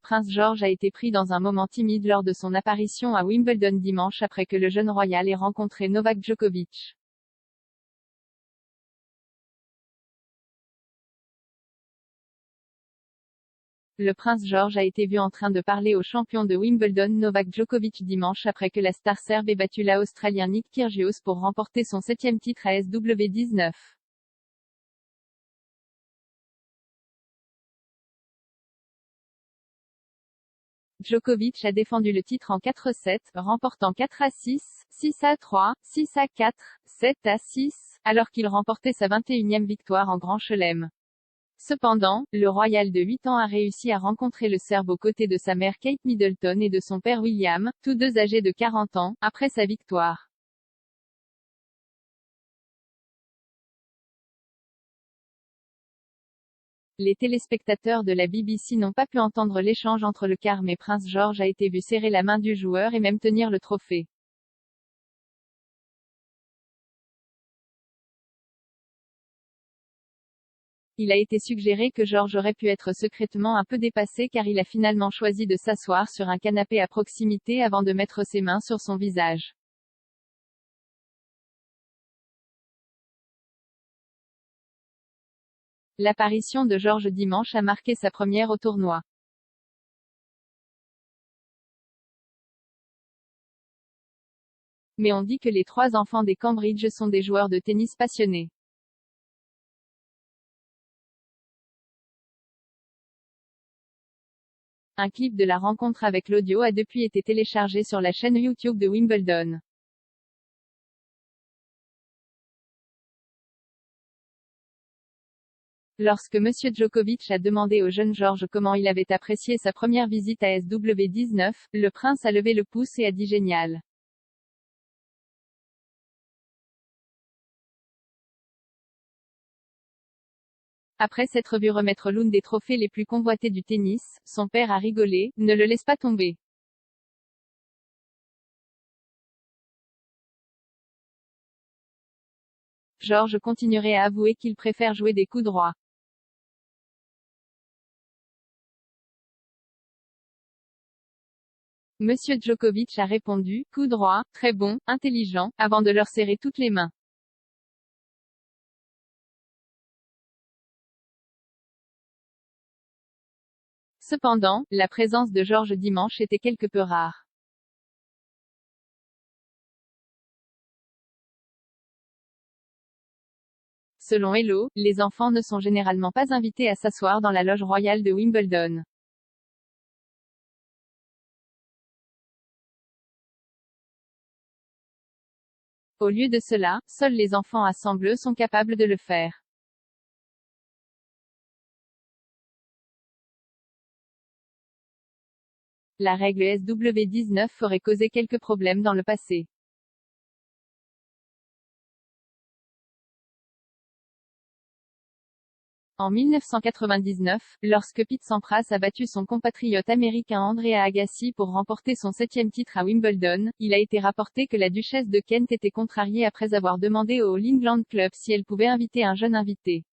Prince George a été pris dans un moment timide lors de son apparition à Wimbledon dimanche après que le jeune royal ait rencontré Novak Djokovic. Le prince George a été vu en train de parler au champion de Wimbledon Novak Djokovic dimanche après que la star serbe ait battu l'Australien Nick Kyrgios pour remporter son 7e titre à SW19. Djokovic a défendu le titre en 4-7, remportant 4-6, 6-3, 6-4, 7-6, alors qu'il remportait sa 21e victoire en Grand Chelem. Cependant, le royal de 8 ans a réussi à rencontrer le Serbe aux côtés de sa mère Kate Middleton et de son père William, tous deux âgés de 40 ans, après sa victoire. Les téléspectateurs de la BBC n'ont pas pu entendre l'échange entre le car mais Prince George a été vu serrer la main du joueur et même tenir le trophée. Il a été suggéré que George aurait pu être secrètement un peu dépassé car il a finalement choisi de s'asseoir sur un canapé à proximité avant de mettre ses mains sur son visage. L'apparition de George dimanche a marqué sa première au tournoi. Mais on dit que les 3 enfants des Cambridge sont des joueurs de tennis passionnés. Un clip de la rencontre avec l'audio a depuis été téléchargé sur la chaîne YouTube de Wimbledon. Lorsque M. Djokovic a demandé au jeune George comment il avait apprécié sa première visite à SW19, le prince a levé le pouce et a dit génial. Après s'être vu remettre l'un des trophées les plus convoités du tennis, son père a rigolé, ne le laisse pas tomber. George continuerait à avouer qu'il préfère jouer des coups droits. Monsieur Djokovic a répondu, coup droit, très bon, intelligent, avant de leur serrer toutes les mains. Cependant, la présence de George dimanche était quelque peu rare. Selon Hello, les enfants ne sont généralement pas invités à s'asseoir dans la loge royale de Wimbledon. Au lieu de cela, seuls les enfants à sang bleu sont capables de le faire. La règle SW19 aurait causé quelques problèmes dans le passé. En 1999, lorsque Pete Sampras a battu son compatriote américain Andrea Agassi pour remporter son 7e titre à Wimbledon, il a été rapporté que la duchesse de Kent était contrariée après avoir demandé au All England Club si elle pouvait inviter un jeune invité.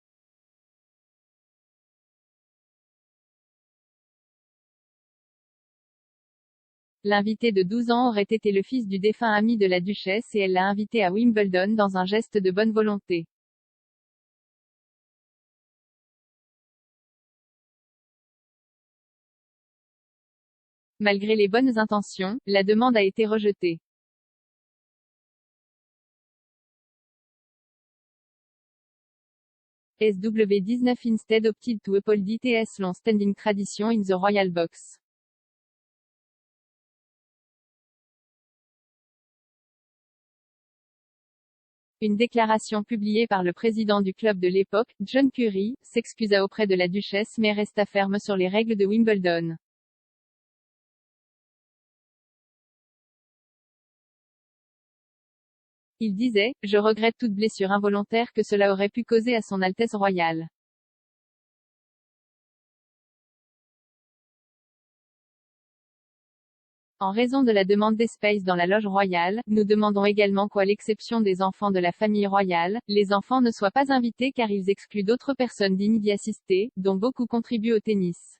L'invité de 12 ans aurait été le fils du défunt ami de la duchesse et elle l'a invité à Wimbledon dans un geste de bonne volonté. Malgré les bonnes intentions, la demande a été rejetée. SW19 instead opted to uphold its long-standing tradition in the royal box. Une déclaration publiée par le président du club de l'époque, John Curry, s'excusa auprès de la duchesse mais resta ferme sur les règles de Wimbledon. Il disait, je regrette toute blessure involontaire que cela aurait pu causer à son Altesse royale. En raison de la demande d'espace dans la loge royale, nous demandons également qu'à l'exception des enfants de la famille royale, les enfants ne soient pas invités car ils excluent d'autres personnes dignes d'y assister, dont beaucoup contribuent au tennis.